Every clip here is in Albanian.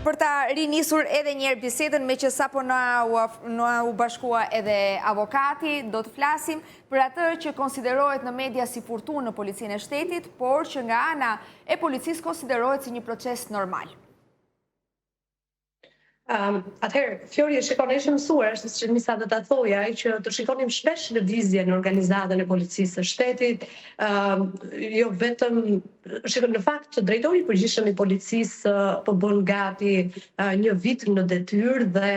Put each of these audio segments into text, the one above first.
për ta rinisur edhe njerë bisedën, me që sapo në u bashkua edhe avokati, do të flasim për atë që konsiderohet në media si furtunë në policinë e shtetit, por që nga ana e policisë konsiderohet si një proces normal. Atëherë, Fjori, shikoni, ishë mësuar, është që njësa dhe të thoja, që të shikonim shpesh lëvizje në organizatën e policisë së shtetit, jo vetëm, shikoni, në fakt, drejtori i përgjithshëm i policisë po bën gati një vit në detyrë dhe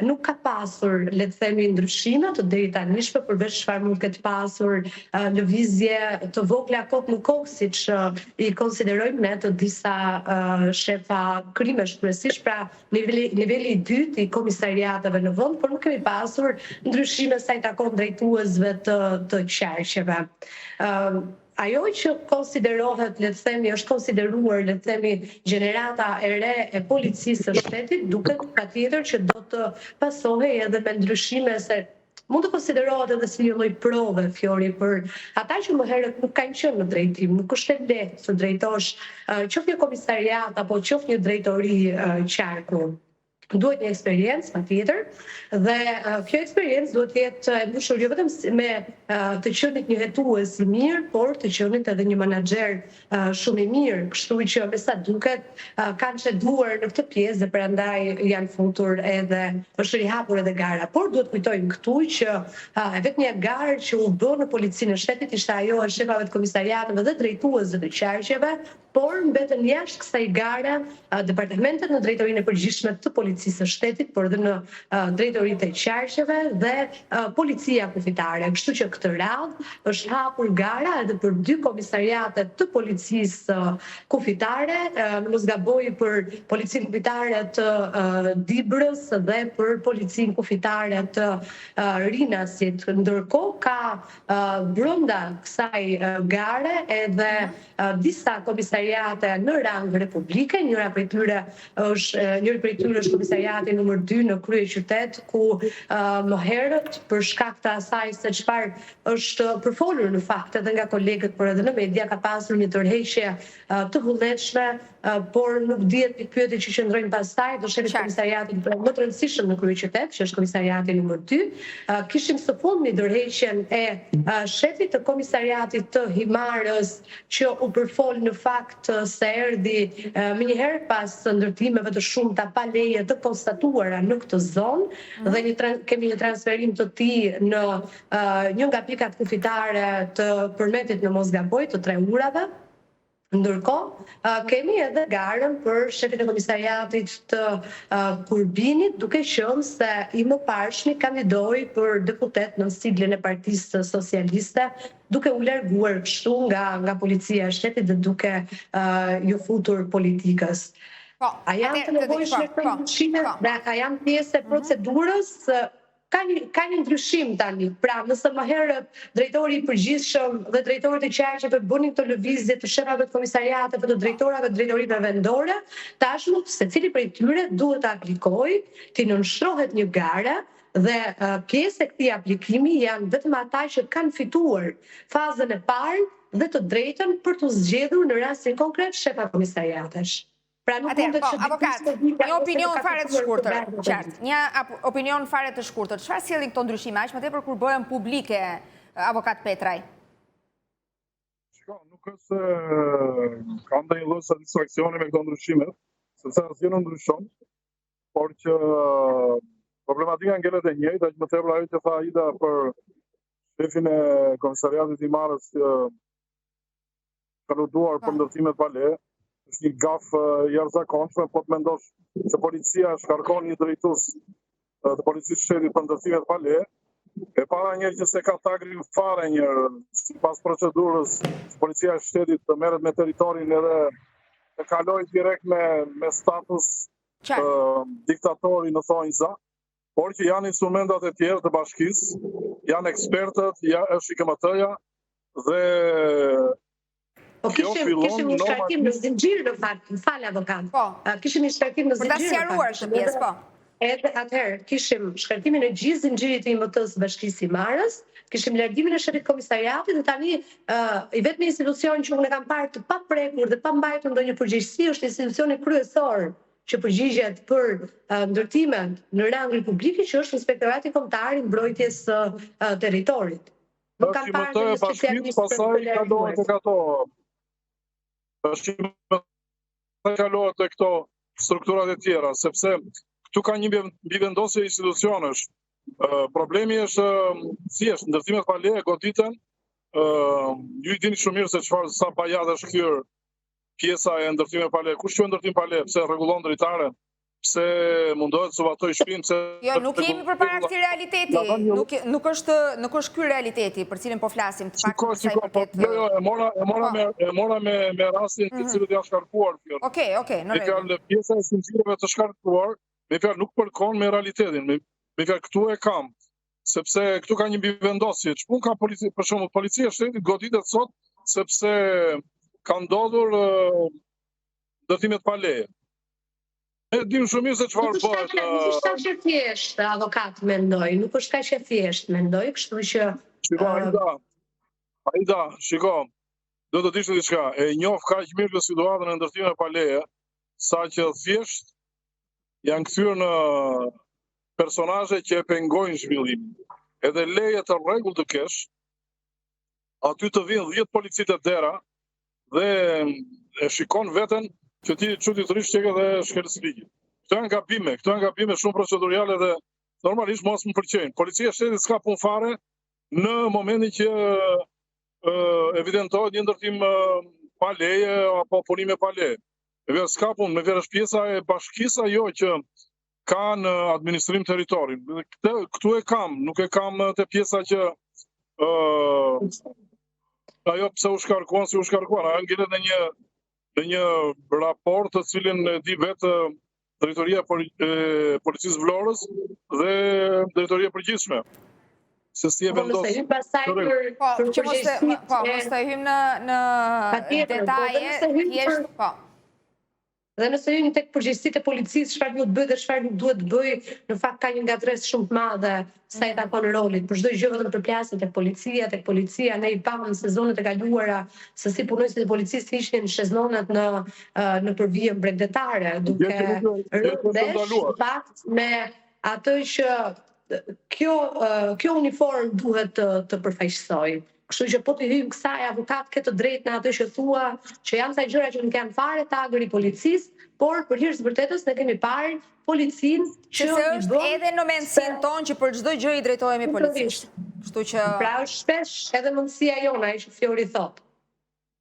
nuk ka pasur, le të themi, ndryshime të deri tanishme, përveç çfarë mund të ketë pasur lëvizje të vogla kohë në kohë, siç i konsiderojmë ne të disa shefa krimesh kryesisht, pra niveli i dytë i komisariateve në vend, por nuk kemi pasur ndryshime sa i takon drejtuesve të qarqeve. Ajo që konsiderohet, le të themi, është konsideruar, le të themi, gjenerata e re e policisë së shtetit, duket patjetër që do të pasohej edhe me ndryshime se mund të konsiderohet edhe si një lloj prove, Fjori, për ata që më herët nuk kanë qenë në drejtim, nuk është e lehtë të drejtosh qoftë një komisariat apo qoftë një drejtori qarku. Duhet një eksperiencë, patjetër, dhe kjo eksperiencë duhet të jetë e mbushur jo vetëm me të qenit një hetues i mirë, por të qenit edhe një menaxher shumë i mirë, kështu që me sa duket kanë çeduar në këtë pjesë dhe prandaj janë futur edhe është rihapur edhe gara. Por duhet kujtojmë këtu që vetëm një garë që u bë në policinë e shtetit ishte ajo e shefave të komisariateve dhe drejtuesve të qarqeve, por mbetën jashtë kësaj gare departamentet në drejtorinë e përgjithshme të policisë së shtetit, por edhe në drejtoritë e qarqeve dhe policia kufitare. Kështu që këtë radhë është hapur gara edhe për 2 komisariate të policisë kufitare, mos gaboj për policinë kufitare të Dibrës dhe për policinë kufitare të Rinasit. Ndërkohë ka brenda kësaj gare edhe disa komisariate në rang republike, njëri prej tyre është komisariati numër 2 në kryeqytet, ku më herët për shkak të asaj se çfarë është përfolur në fakt edhe nga kolegët, por edhe në media ka pasur një tërheqje të vullnetshme, por nuk dihet pyetje që qëndrojnë pastaj, do shefit komisariatit më të rëndësishëm në kryeqytet, që është komisariati numër 2, kishim së fundmi ndërheqjen e shefit të komisariatit të Himarës, që u përfol në fakt se erdhi më njëherë pas ndërtimeve të shumta pa leje të konstatuara në këtë zonë dhe kemi një transferim të tij në një nga pikat kufitare të Përmetit në Mosgaboj të 3 urave. Ndërkohë, kemi edhe garën për shefin e komisariatit të Kurbinit, duke qenë se i mëparshmi kandidoi për deputet në siglën e Partisë Socialiste, duke u larguar kështu nga policia e shtetit dhe duke ju futur politikës. A janë të nevojshme për ndryshime dhe a janë pjesë e procedurës? Ka një ndryshim tani. Pra, nëse më herët drejtori i përgjithshëm dhe drejtorët e qarqeve bënin këto lëvizje të shefave të komisariateve, të drejtorave të drejtorive vendore, tashmë secili prej tyre duhet të aplikojë, të nënshtrohet një gare dhe pjesë e këtij aplikimi janë vetëm ata që kanë fituar fazën e parë dhe të drejtën për të zgjedhur në rastin konkret shefa komisariatesh. Avokat, një opinion fare të shkurtër, qartë. Një opinion fare të shkurtër. Çfarë sjellin këto ndryshime, aq më tepër kur bëhen publike, avokat Petraj? Nuk është se ka ndonjë lloj satisfaksioni me këto ndryshime, sepse asgjë nuk ndryshon, por që problematika ngelet e njëjtë, aq më tepër ajo që tha Aida për shefin e komisariatit të Himarës që ka lutuar për ndërtimet pa leje. Është një gaf jashtëzakonshme, po të mendosh që policia shkarkon një drejtues të policisë shtetit për ndërtimet pa leje, e para njerë që se ka tagrin fare njërë, sipas procedurës, policia e shtetit të merret me territorin edhe të kaloj direkt me status diktatori në thonjza, por që janë instrumentat e tjerë të bashkisë, janë ekspertët, është IKMT-ja dhe kishim një shkarkim në zinxhir në fakt, më fal avokat. Kishim një shkarkim në zinxhir. Për ta sqaruar këtë pjesë, po. Edhe atëherë kishim shkarkimin e gjithë zinxhirit të IMT-s Bashkisë Himarës, kishim largimin e shefit komisariatit dhe tani i vetmi institucion që unë kam parë të paprekur dhe pa mbajtur ndonjë përgjegjësi është institucioni kryesor që përgjigjet për ndërtime në rang republike, që është Inspektorati Kombëtar i Mbrojtjes së Territorit. Nuk kam parë të bashkimit, pastaj kalohet tek ato. Bashkimi kalohet tek këto strukturat e tjera, sepse këtu ka një mbivendosje institucionesh. Problemi është thjesht ndërtimet pa leje goditen. Ju i dini shumë mirë se çfarë sa bajat është kryer pjesa e ndërtimeve pa leje. Kush quhet ndërtim pa leje? Pse rregullon dritare? Pse mundohet të subatoj shtëpinë? Pse jo, nuk jemi përpara këtij realiteti. Nuk është ky realiteti për cilin po flasim, të paktën sa i përket. Jo, e mora me rastin të cilët janë shkarkuar. Okej, në rregull. Pjesa e sinqerave të shkarkuar, me fjalë nuk përkon me realitetin. Me fjalë këtu e kam, sepse këtu ka një mbivendosje. Ç'pun ka policia, për shembull, policia e shtetit goditet sot sepse ka ndodhur ndërtimet pa leje. Ne dim shumë mirë se çfarë bëhet. Nuk është kaq e thjeshtë, avokat mendoj, nuk është kaq e thjeshtë mendoj, kështu që Aida, shiko, do të dish diçka, e njoh kaq mirë situatën e ndërtimeve pa leje, saqë thjesht janë kthyer në personazhe që e pengojnë zhvillimin. Edhe leje të rregull të kesh, aty të vinë 10 policit e dera dhe e shikon veten që ti çuditërisht çeka dhe shkelës ligjit. Këto janë gabime shumë procedurale dhe normalisht mos më pëlqejnë. Policia e shtetit s'ka punë fare në momentin që evidentohet një ndërtim pa leje apo punime pa leje. S'ka punë, me vjerë është pjesa e bashkisë ajo që ka në administrim territorin. Këtu e kam, nuk e kam të pjesa që ajo pse u shkarkuan, si u shkarkuan. Ajo ngjitet në një raport të cilin e di vetë Drejtoria e Policisë Vlorës dhe Drejtoria e Përgjithshme. Se si e vendosë. Mos të hym në detaje, thjesht po. Dhe nëse hyjmë tek përgjegjësitë e policisë, çfarë duhet bëj dhe çfarë nuk duhet bëj, në fakt ka një ngatresë shumë të madhe sa i takon rolit. Për çdo gjë vetëm përplaset tek policia, ne i pamëm sezonet e kaluara se si punojësit e policisë ishin shezlonat në përvijën bregdetare, duke rëndesh fakt me atë që kjo uniform duhet të përfaqësojë. Kështu që po të hyjmë kësaj, avokat ke të drejtë në atë që thua, që janë sa gjëra që nuk janë fare tagër i policisë, por për hir të vërtetës ne kemi parë policinë që është edhe në mendsinë tonë që për çdo gjë i drejtohemi policisë. Kështu që pra është shpesh edhe mendësia jona, ai që Fiori thotë.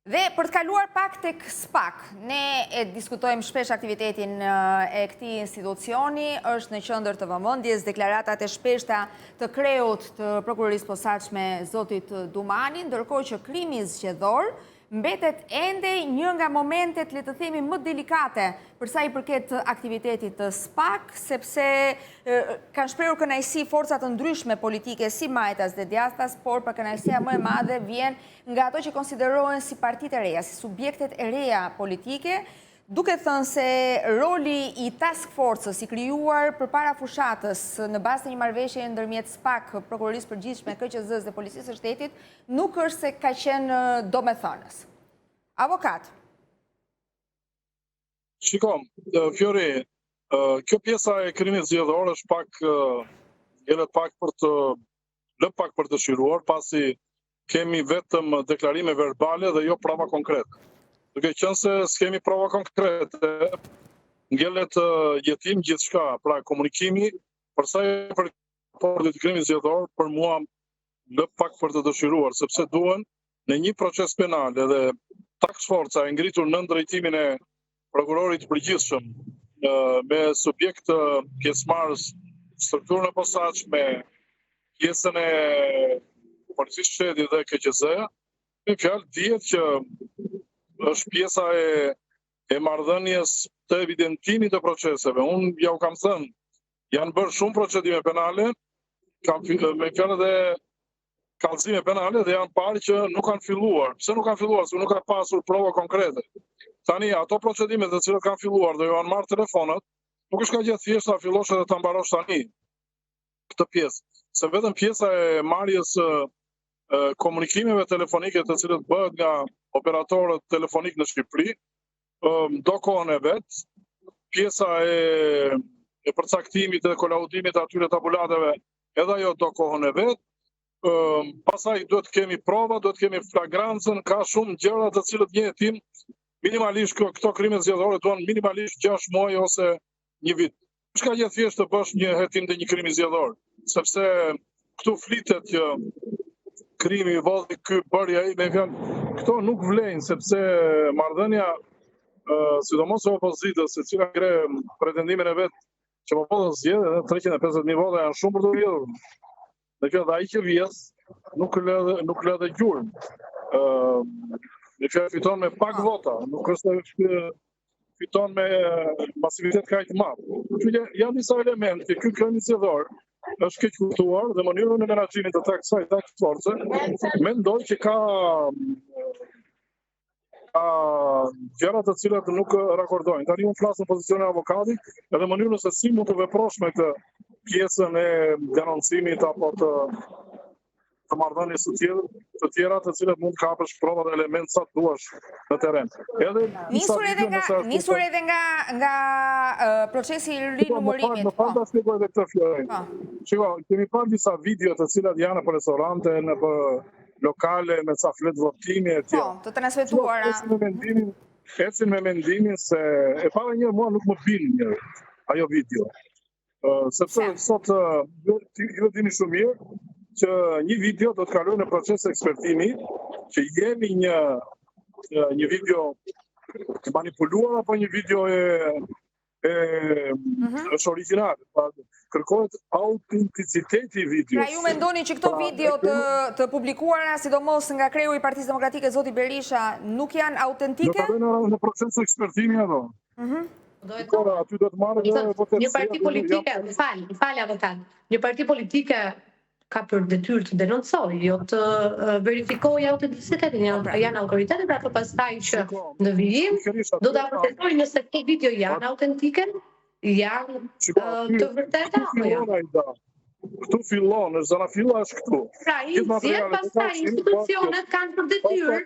Dhe për të kaluar pak tek SPAK, ne e diskutojmë shpesh aktivitetin e këtij institucioni, është në qendër të vëmendjes deklaratat e shpeshta të kreut të prokurorisë posaçme zotit Dumani, ndërkohë që krimi zgjedhor mbetet ende një nga momentet, le të themi, më delikate për sa i përket aktivitetit të SPAK, sepse kanë shprehur kënaqësi forcat të ndryshme politike si Majtas dhe Djathtas, por për kënaqësia më e madhe vjen nga ato që konsiderohen si partitë e reja, si subjektet e reja politike, duke thënë se roli i task force-s i krijuar përpara fushatës në bazë të një marrëveshjeje ndërmjet SPAK, Prokurorisë Përgjithshme, KQZ-s dhe Policisë së Shtetit, nuk është se ka qenë domethënës. Avokat. Shikom, Fiori, kjo pjesa e krimit zgjedhor është pak për të shiruar, pasi kemi vetëm deklarime verbale dhe jo prova konkrete. Duke qenë se s'kemi prova konkrete, ngjellet jetim gjithçka, pra komunikimi, për sa i përket raportit të krimit zgjedhor, për mua lë pak për të dëshiruar, sepse duhen në një proces penal edhe task forca e ngritur në drejtimin e prokurorit të përgjithshëm me subjekt pjesëmarrës strukturën e posaçme, pjesën e Policisë së Shtetit dhe KQZ, me fjalë dihet që është pjesa e marrëdhënies të evidentimit të proceseve. Unë ja u kam thënë, janë bërë shumë procedime penale, me fjalë dhe kallëzime penale dhe janë parë që nuk kanë filluar. Pse nuk kanë filluar? Se nuk ka pasur prova konkrete. Tani, ato procedime të cilët kanë filluar dhe ju kanë marrë telefonat, nuk është ka gjithë thjesht ta fillosh edhe ta mbarosh tani këtë pjesë. Se vetëm pjesa e marrjes komunikimeve telefonike të cilët bëhet nga operatorët telefonik në Shqipëri, do kohën e vetë, pjesa e përcaktimit dhe kolaudimit atyre tabulateve, edhe ajo do kohën e vet. Pastaj duhet kemi prova, duhet kemi flagrancën, ka shumë gjëra të cilët një hetim minimalisht këto krime zgjedhore duan minimalisht 6 muaj ose 1 vit. Çka që thjesht të bësh një hetim të një krimi zgjedhor, sepse këtu flitet që krimi i vodi ky bërja ai, me fjalë, këto nuk vlejnë sepse marrëdhënia sidomos e opozitës, e cila ngre pretendimin e vet që populli zgjedh edhe 350.000 vota janë shumë për të vjedhur. Dhe kjo ai që vjes nuk lë dhe gjurmë. Në që fiton me pak vota, nuk është fiton me masivitet kaq të madh. Janë disa elementë që ky krimi zgjedhor është keq kuptuar dhe mënyrën e menaxhimit të kësaj force, mendoj që ka gjëra të cilat nuk rakordojnë. Tani unë flas në pozicionin e avokatit, edhe mënyrën se si mund të veprosh me këtë pjesën e denoncimit apo të marrëdhënies të tjera të cilat mund të kapësh prova dhe element sa duash në terren. Nisur edhe nga procesi i rinumërimit. Më fal ta shpjegoj edhe këtë fjalë. Shiko, kemi parë disa video të cilat janë në restorante, në lokale me ca flet votimi e tjera. Po, të transmetuara. Ecin me mendimin se e para një mua nuk më bin ajo video. Sepse sot ju dini shumë mirë që një video do të kalojë në proces ekspertimi, që jemi një video të manipuluar apo një video është origjinal. Kërkohet autenticiteti i videos. Pra ju mendoni që këto video të publikuara, sidomos nga kreu i Partisë Demokratike zoti Berisha, nuk janë autentike? Do të kalojnë në proces ekspertimi ato. Aty do të marrë një parti politike, fal avokat. Një parti politike ka për detyrë të denoncojë, jo të verifikojë autenticitetin. Janë autoritetet, pra pastaj që në vijim do ta vërtetojnë nëse këto video janë autentike, janë të vërteta apo jo. Këtu fillon, është zona filla është këtu. Pra pastaj institucionet kanë për detyrë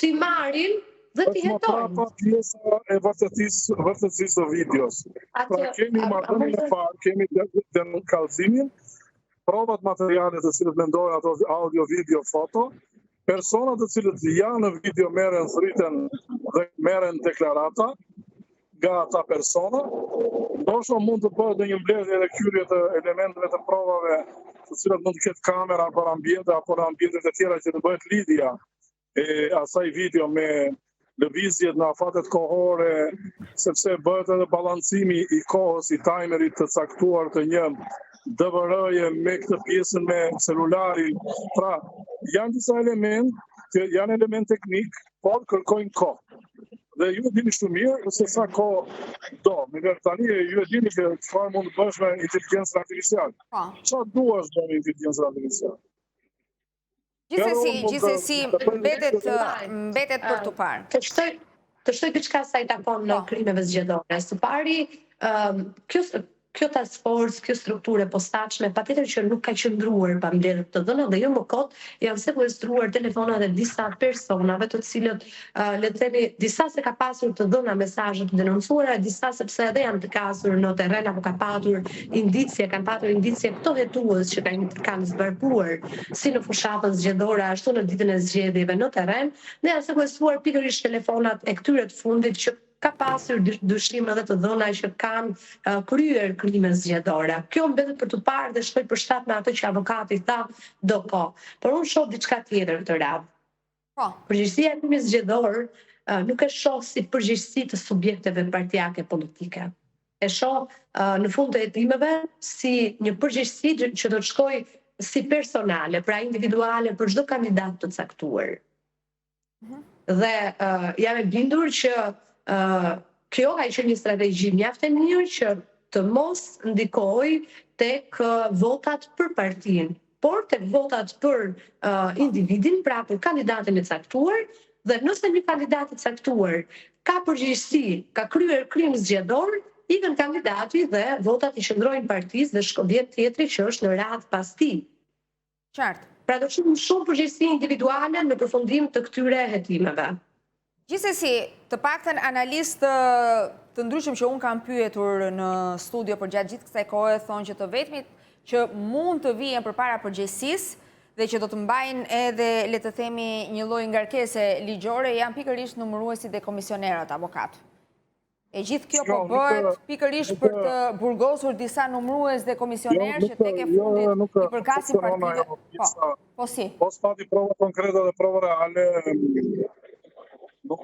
të marrin dhe të jetojnë. Pjesa e vërtetësisë së videos. Pra kemi marrëdhënien e parë, kemi kallëzimin, provat materiale të cilët mendojnë ato audio, video, foto, personat të cilët janë në video merren thriten dhe merren deklarata nga ata persona, ndoshta mund të bëhet një mbledhje dhe kyrje të elementeve të provave, të cilat mund të ketë kamera për ambiente apo në ambientet e tjera që të bëhet lidhja e asaj video me lëvizjet në afatet kohore, sepse bëhet edhe balancimi i kohës, i timerit të caktuar të një DVR-je me këtë pjesën me celularin. Pra, janë disa janë element teknik, por kërkojnë kohë. Dhe ju e dini shumë mirë se sa kohë do. Tani ju e dini që çfarë mund të bësh me inteligjencën artificiale. Çfarë duash me inteligjencën artificiale? Gjithsesi mbetet për të parë. Të shtoj diçka sa i takon në krimeve zgjedhore. Së pari, kjo task force, kjo strukturë e posaçme, patjetër që nuk ka qëndruar pa mbledhje të dhëna dhe jo më kot, janë sekuestruar telefonat e disa personave të cilët, le të themi, disa se ka pasur të dhëna mesazhe të denoncuara, disa sepse edhe janë të kasur në terren apo kanë patur indicje këto hetues që kanë zbarkuar si në fushatën zgjedhore ashtu në ditën e zgjedhjeve në terren, dhe janë sekuestruar pikërisht telefonat e këtyre të fundit që ka pasur dyshime dhe të dhëna që kanë kryer krime zgjedhore. Kjo mbetet për të parë dhe shkoj përshtat me atë që avokati tha do kohë. Por unë shoh diçka tjetër të radhë. Përgjegjësia e krimit zgjedhor nuk e shoh si përgjegjësi të subjekteve partijake politike. E shoh në fund të hetimeve si një përgjegjësi që do të shkojë si personale, pra individuale për çdo kandidat të caktuar. Dhe jam e bindur që kjo ka qenë një strategji mjaft e mirë që të mos ndikojë tek votat për partinë, por tek votat për individin, pra për kandidatin e caktuar, dhe nëse një kandidat i caktuar ka përgjegjësi, ka kryer krim zgjedhor, ikën kandidati dhe votat i qëndrojnë partisë dhe vjen tjetri që është në radhë pas tij. Qartë. Pra do të shumë përgjegjësi individuale në përfundim të këtyre hetimeve. Gjithsesi, të paktën analistë të ndryshëm që unë kam pyetur në studio për gjatë gjithë kësaj kohe thonë që të vetmit që mund të vijen përpara përgjegjësisë dhe që do të mbajnë edhe, le të themi, një lloj ngarkese ligjore janë pikërisht numëruesit dhe komisionerët avokat. E gjithë kjo po bëhet pikërisht për të burgosur disa numërues dhe komisionerë që tek e fundit i përkasin partive. Po si? Po s'pati prova konkrete dhe prova reale, nuk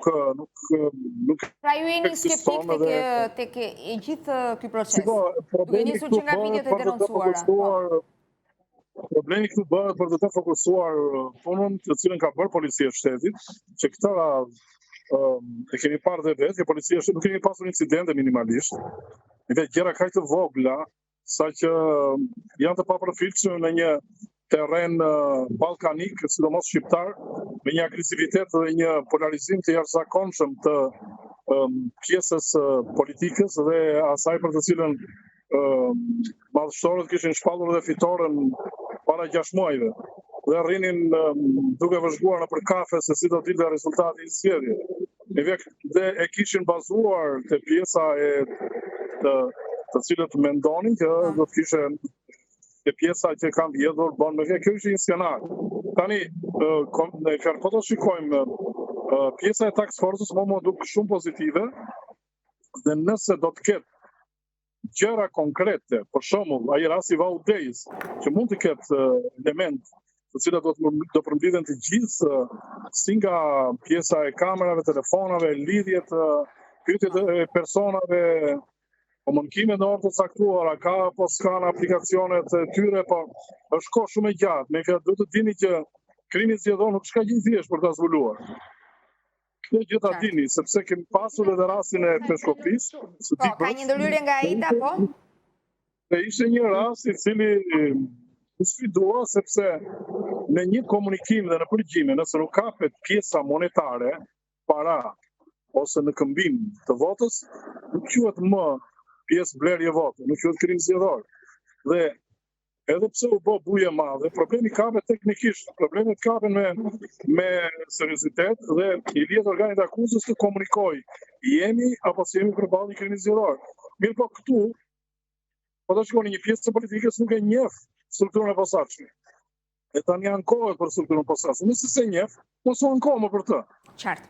pra ju jeni skeptik tek e gjithë ky proces. Duke nisur që nga videot e denoncuara. Problemi këtu bëhet për të fokusuar punën të cilën ka bërë policia e shtetit, që këtë e kemi parë dhe vetë, që policia e shtetit nuk kemi pasur incidente minimalisht, dhe gjëra kaq të vogla, sa që janë të papërfillshme në një terren ballkanik, sidomos shqiptar, me një agresivitet dhe një polarizim të jashtëzakonshëm të pjesës politikës dhe asaj për të cilën madhështorët kishin shpallur dhe fitoren para 6 muajve dhe rrinin duke vëzhguar në për kafe se si do dilte rezultati i zgjedhjeve. Dhe e kishin bazuar te pjesa të cilët mendonin që do të kishe te pjesa që kanë vjedhur bën me kjo ishte një skenar. Tani po të shikojmë pjesa e task force-s më duk shumë pozitive dhe nëse do të ketë gjëra konkrete, për shembull, ai rasti Vaudejs, që mund të ketë element të cilat do përmbledhen të gjithë si nga pjesa e kamerave, telefonave, lidhjet, pyetjet e personave, komunikime në orë të caktuara, ka apo s'ka në aplikacionet e tyre, po është kohë shumë e gjatë, me këtë duhet të dini që krimi zgjedhor nuk s'ka gjithë thjesht për ta zbuluar. Këtë gjitha dini, sepse kemi pasur edhe rastin e Peshkopisë. Po, ka një ndërhyrje nga Aida, po? Dhe ishte një rast i cili sfidua sepse në një komunikim dhe në përgjime, nëse nuk kapet pjesa monetare, para ose në këmbim të votës, nuk quhet më pjesë blerje vote, nuk quhet krim zgjedhor. Dhe edhe pse u bë buje madhe, problemi kapet teknikisht, problemet kapen me seriozitet dhe i lihet organit akuzës të komunikojë, jemi apo si jemi përballë një krimi zgjedhor. Mirë po këtu, po të shikoni një pjesë të politikës nuk e njeh strukturën e posaçme. E tani ankohet për strukturën e posaçme. Nëse se njeh, mos u ankohet më për të. Qartë.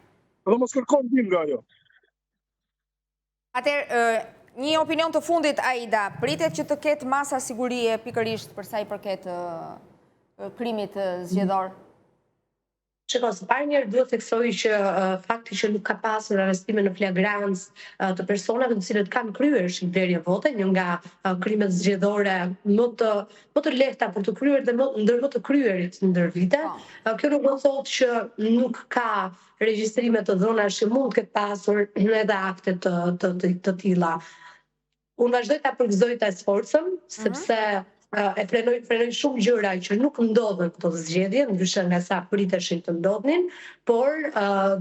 Dhe mos kërkon ndim nga ajo. Atëherë, një opinion të fundit, Aida, pritet që të ketë masa sigurie pikërisht për sa i përket krimit zgjedhor? Shiko, së parë njerë duhet të theksoj që fakti që nuk ka pasur arrestime në flagrancë të personave të cilët kanë kryer shitblerje vote, një nga krimet zgjedhore më të lehta për të kryer dhe ndër më të kryerit ndër vite. Kjo nuk do të thotë që nuk ka regjistrime të dhëna që mund të ketë pasur edhe akte të tilla. Unë vazhdoj ta përgëzoj ta sforcëm, sepse e frenoj shumë gjëra që nuk ndodhen këto zgjedhje, ndryshe nga sa priteshin të ndodhnin, por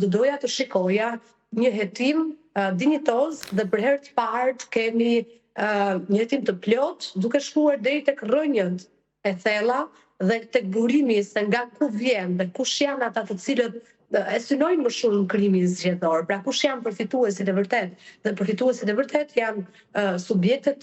do doja të shikoja një hetim dinjitoz dhe për herë të parë kemi një hetim të plot, duke shkuar deri tek rrënjët e thella dhe tek burimi se nga ku vjen dhe kush janë ata të cilët e synojnë më shumë krimin zgjedhor. Pra kush janë përfituesit e vërtet? Dhe përfituesit e vërtet janë subjektet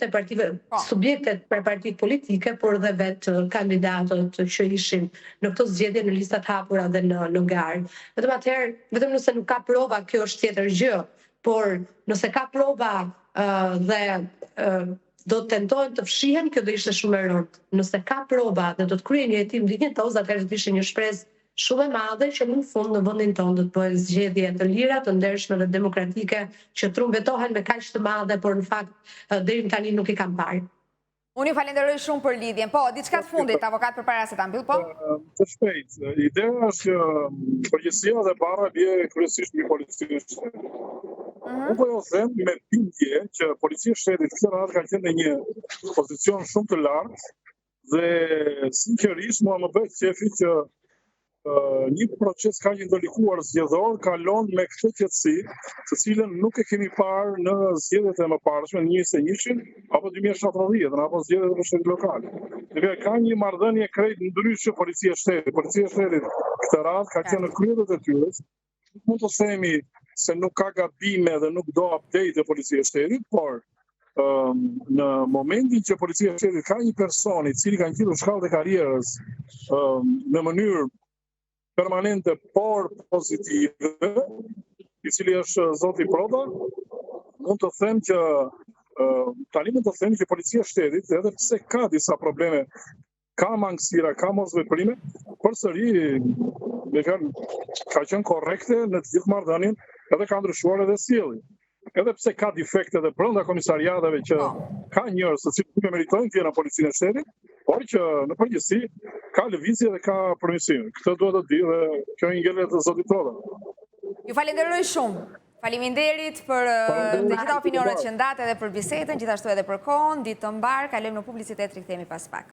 për partitë politike, por dhe vetë kandidatët që ishin në këto zgjedhje në listat hapura dhe në garë. Vetëm nëse nuk ka prova, kjo është tjetër gjë, por nëse ka prova dhe do të tentojnë të fshihen, kjo do ishte shumë e rëndë. Nëse ka prova dhe do të kryejnë një hetim dinjitoz, atëherë do të ishte një shpresë shumë e madhe që në fund në vendin tonë do të bëhen zgjedhje të lira, të ndershme dhe demokratike që trumbetohen me kaq të madhe, por në fakt deri tani nuk i kam parë. Unë ju falenderoj shumë për lidhjen. Po, diçka të fundit, avokat, përpara se ta mbyll, po? Të shpejt. Ideja është që përgjegjësia dhe barra bie kryesisht mbi policinë e shtetit. Unë po ju them me bindje që policia e shtetit këtë radhë ka qenë në një pozicion shumë të lartë dhe sinqerisht mua më bëhet qefi që një proces ka një ndërlikuar zgjedhor kalon me këtë qetësi, të cilën nuk e kemi parë në zgjedhjet e mëparshme, në 2021 apo 2017, apo zgjedhjet e shtetit lokal. Dhe ka një marrëdhënie krejt ndryshe policia e shtetit. Policia e shtetit këtë radhë ka qenë në krye të detyrës mund të themi se nuk ka gabime dhe nuk do update e policia e shtetit, por në momentin që policia e shtetit ka një person i cili ka ngjitur shkallët e karrierës në mënyrë permanente por pozitive, i cili është zoti Proda, mund të them që tani mund të them që policia e shtetit, edhe pse ka disa probleme, ka mangësira, ka mosveprime, përsëri ka qenë korrekte në të gjithë marrëdhënien, edhe ka ndryshuar edhe sjelljen. Edhe pse ka defekte edhe brenda komisariateve që ka njerëz të cilët nuk meritojnë të jenë në policinë e shtetit, por që në përgjithësi ka lëvizje dhe ka përmirësim. Këtë duhet të di dhe kjo i ngjelet të zotit Proda. Ju falenderoj shumë. Faleminderit për të gjitha opinionet që ndatë edhe për bisedën, gjithashtu edhe për kohën, ditë të mbar, kalojmë në publicitet, rikthehemi pas pak.